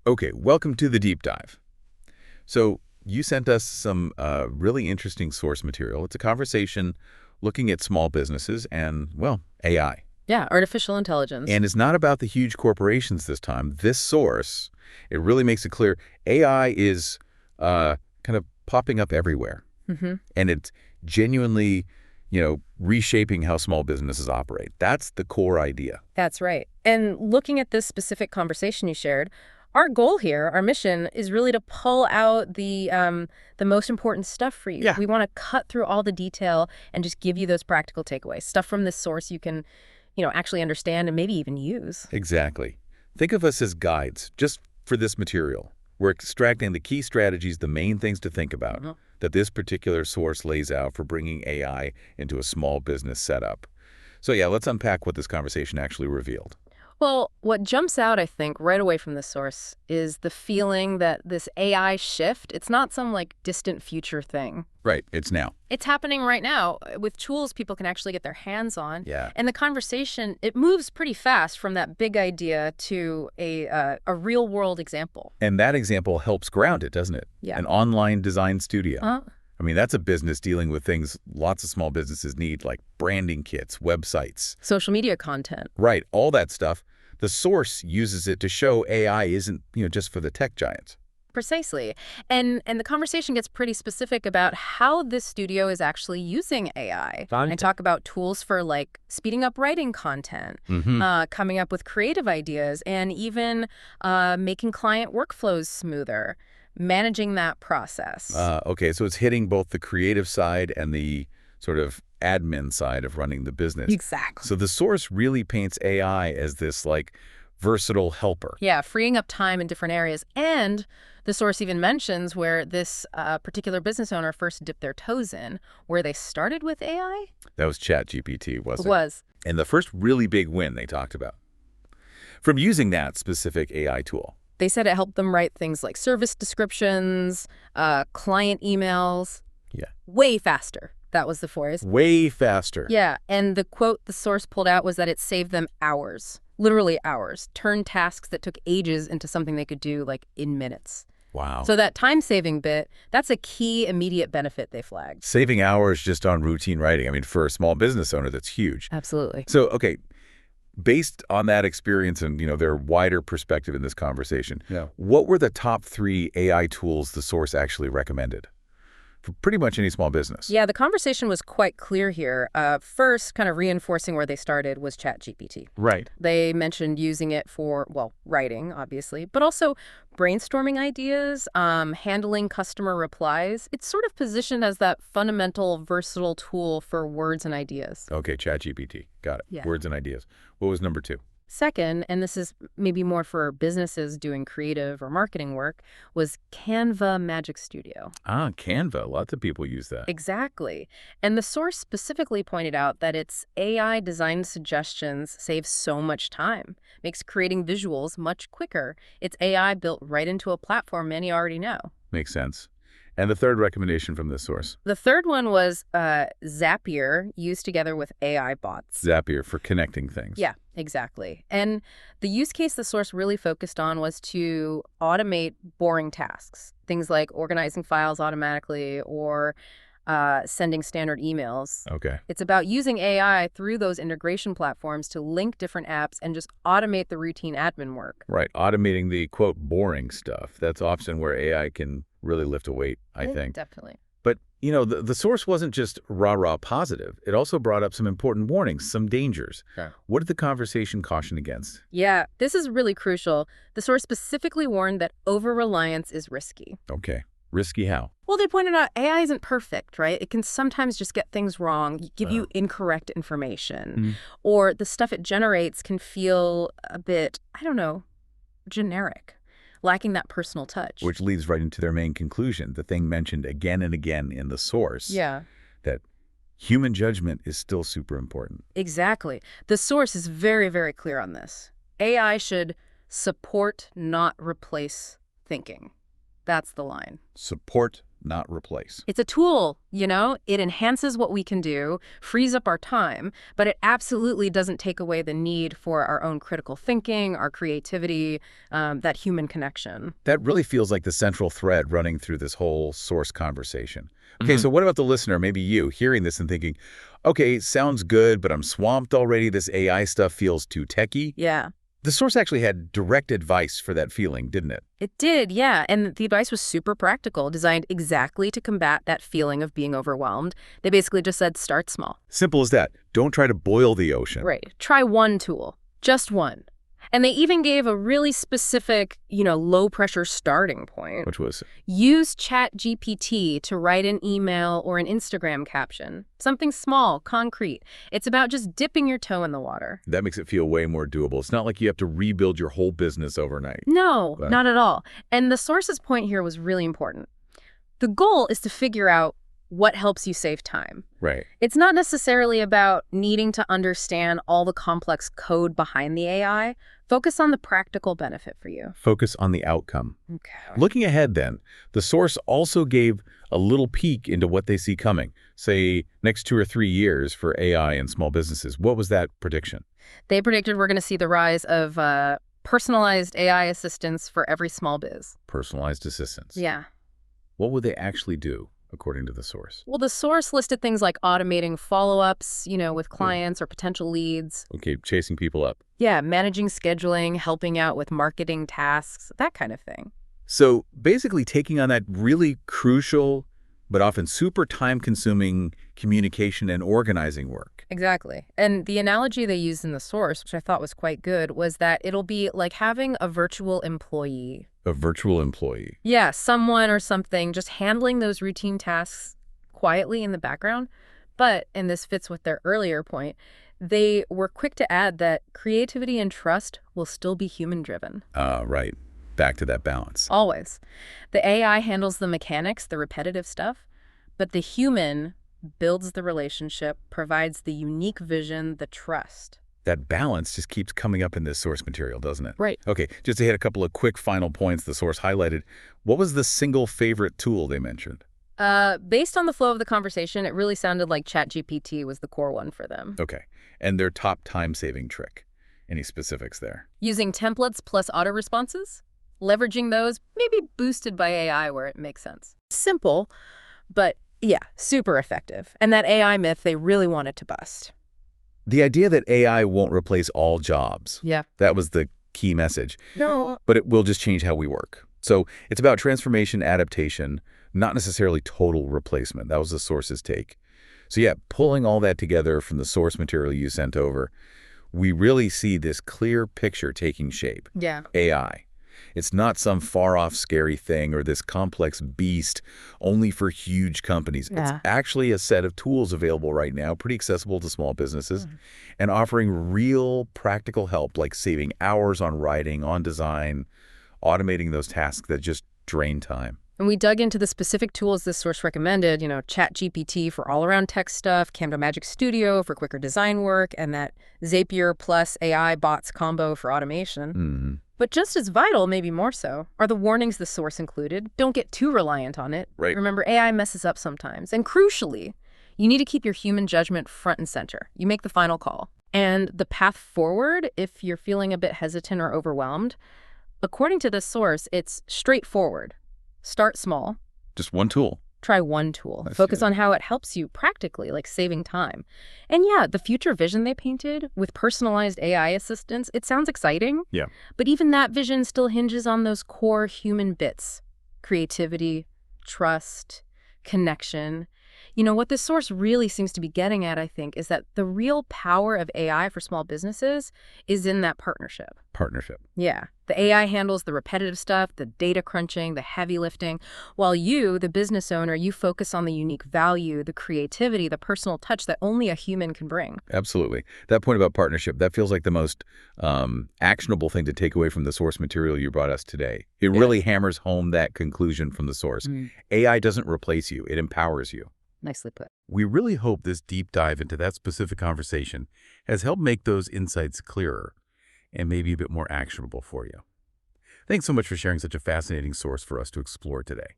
Okay, welcome to the deep dive. So you sent us some really interesting source material. It's a conversation looking at small businesses and, well, AI. Yeah, artificial intelligence. And it's not about the huge corporations this time. This source, it really makes it clear AI is kind of popping up everywhere. hmm And it's genuinely, reshaping how small businesses operate. That's the core idea. That's right. And looking at this specific conversation you shared, our goal here, our mission, is really to pull out the most important stuff for you. Yeah. We want to cut through all the detail and just give you those practical takeaways, stuff from this source you can, actually understand and maybe even use. Exactly. Think of us as guides just for this material. We're extracting the key strategies, the main things to think about that this particular source lays out for bringing AI into a small business setup. So yeah, let's unpack what this conversation actually revealed. Well, what jumps out, I think, right away from this source is the feeling that this AI shift, it's not some distant future thing. Right, it's now. It's happening right now with tools people can actually get their hands on. Yeah. And the conversation, it moves pretty fast from that big idea to a real world example. And that example helps ground it, doesn't it? Yeah. An online design studio. Uh, I mean, that's a business dealing with things lots of small businesses need, like branding kits, websites. Social media content. Right, all that stuff. The source uses it to show AI isn't, just for the tech giants. Precisely. And the conversation gets pretty specific about how this studio is actually using AI. I talk about tools for speeding up writing content, coming up with creative ideas, and even making client workflows smoother, managing that process. Okay, so it's hitting both the creative side and the sort of admin side of running the business. Exactly. So the source really paints AI as this versatile helper. Yeah, freeing up time in different areas. And the source even mentions where this particular business owner first dipped their toes in, where they started with AI. That was ChatGPT, wasn't it? It was. And the first really big win they talked about from using that specific AI tool. They said it helped them write things like service descriptions, client emails. Yeah. Way faster. That was the phrase. Way faster. Yeah, and the quote the source pulled out was that it saved them hours, literally hours, turned tasks that took ages into something they could do in minutes. Wow. So that time-saving bit, that's a key immediate benefit they flagged. Saving hours just on routine writing. I mean, for a small business owner, that's huge. Absolutely. So, okay, based on that experience and, their wider perspective in this conversation, what were the top 3 AI tools the source actually recommended for pretty much any small business? Yeah, the conversation was quite clear here. First, kind of reinforcing where they started was ChatGPT. Right. They mentioned using it for, writing, obviously, but also brainstorming ideas, handling customer replies. It's sort of positioned as that fundamental, versatile tool for words and ideas. Okay, ChatGPT. Got it. Yeah. Words and ideas. What was number 2? Second, and this is maybe more for businesses doing creative or marketing work, was Canva Magic Studio. Ah, Canva. Lots of people use that. Exactly. And the source specifically pointed out that its AI design suggestions save so much time, makes creating visuals much quicker. It's AI built right into a platform many already know. Makes sense. And the third recommendation from this source? The third one was Zapier, used together with AI bots. Zapier for connecting things. Yeah, exactly. And the use case the source really focused on was to automate boring tasks, things like organizing files automatically or sending standard emails. Okay. It's about using AI through those integration platforms to link different apps and just automate the routine admin work. Right. Automating the, quote, boring stuff. That's often where AI can really lift a weight, I think. Definitely. But, the source wasn't just rah-rah positive. It also brought up some important warnings, some dangers. Sure. What did the conversation caution against? Yeah, this is really crucial. The source specifically warned that over-reliance is risky. Okay. Risky how? Well, they pointed out AI isn't perfect, right? It can sometimes just get things wrong, give you incorrect information, or the stuff it generates can feel a bit, generic, lacking that personal touch. Which leads right into their main conclusion, the thing mentioned again and again in the source. Yeah. That human judgment is still super important. Exactly. The source is very, very clear on this. AI should support, not replace thinking. That's the line. Support, not replace. It's a tool, you know? It enhances what we can do, frees up our time, but it absolutely doesn't take away the need for our own critical thinking, our creativity, that human connection. That really feels like the central thread running through this whole source conversation. Okay, so what about the listener, maybe you, hearing this and thinking, okay, sounds good, but I'm swamped already. This AI stuff feels too techy. Yeah. The source actually had direct advice for that feeling, didn't it? It did, yeah. And the advice was super practical, designed exactly to combat that feeling of being overwhelmed. They basically just said, start small. Simple as that. Don't try to boil the ocean. Right. Try one tool, just one. And they even gave a really specific, low-pressure starting point. Which was? Use ChatGPT to write an email or an Instagram caption. Something small, concrete. It's about just dipping your toe in the water. That makes it feel way more doable. It's not like you have to rebuild your whole business overnight. No, not at all. And the source's point here was really important. The goal is to figure out what helps you save time. Right. It's not necessarily about needing to understand all the complex code behind the AI. Focus on the practical benefit for you. Focus on the outcome. Okay. Looking ahead then, the source also gave a little peek into what they see coming, say, next 2 or 3 years for AI and small businesses. What was that prediction? They predicted we're going to see the rise of personalized AI assistants for every small biz. Personalized assistants. Yeah. What would they actually do, according to the source? Well, the source listed things like automating follow-ups, with clients or potential leads. Okay, chasing people up. Yeah, managing scheduling, helping out with marketing tasks, that kind of thing. So basically taking on that really crucial but often super time-consuming communication and organizing work. Exactly. And the analogy they used in the source, which I thought was quite good, was that it'll be like having a virtual employee. A virtual employee. Yeah, someone or something just handling those routine tasks quietly in the background. But, and this fits with their earlier point, they were quick to add that creativity and trust will still be human-driven. Right. Back to that balance. Always. The AI handles the mechanics, the repetitive stuff, but the human builds the relationship, provides the unique vision, the trust. That balance just keeps coming up in this source material, doesn't it? Right. Okay, just to hit a couple of quick final points the source highlighted, what was the single favorite tool they mentioned? Based on the flow of the conversation, it really sounded like ChatGPT was the core one for them. Okay, and their top time-saving trick. Any specifics there? Using templates plus auto responses? Leveraging those, maybe boosted by AI where it makes sense. Simple, but yeah, super effective. And that AI myth they really wanted to bust. The idea that AI won't replace all jobs. Yeah. That was the key message. No. But it will just change how we work. So it's about transformation, adaptation, not necessarily total replacement. That was the source's take. So yeah, pulling all that together from the source material you sent over, we really see this clear picture taking shape. Yeah. AI. It's not some far-off scary thing or this complex beast only for huge companies. Yeah. It's actually a set of tools available right now, pretty accessible to small businesses, and offering real practical help like saving hours on writing, on design, automating those tasks that just drain time. And we dug into the specific tools this source recommended, ChatGPT for all-around tech stuff, Canva Magic Studio for quicker design work, and that Zapier plus AI bots combo for automation. Mm-hmm. But just as vital, maybe more so, are the warnings the source included. Don't get too reliant on it. Right. Remember, AI messes up sometimes. And crucially, you need to keep your human judgment front and center. You make the final call. And the path forward, if you're feeling a bit hesitant or overwhelmed, according to this source, it's straightforward. Start small. Just one tool. Try one tool. That's Focus good. on how it helps you practically, like saving time. And yeah, the future vision they painted with personalized AI assistants, it sounds exciting. Yeah. But even that vision still hinges on those core human bits. Creativity, trust, connection. What this source really seems to be getting at, I think, is that the real power of AI for small businesses is in that partnership. Partnership. Yeah. The AI handles the repetitive stuff, the data crunching, the heavy lifting, while you, the business owner, you focus on the unique value, the creativity, the personal touch that only a human can bring. Absolutely. That point about partnership, that feels like the most actionable thing to take away from the source material you brought us today. It really hammers home that conclusion from the source. AI doesn't replace you. It empowers you. Nicely put. We really hope this deep dive into that specific conversation has helped make those insights clearer and maybe a bit more actionable for you. Thanks so much for sharing such a fascinating source for us to explore today.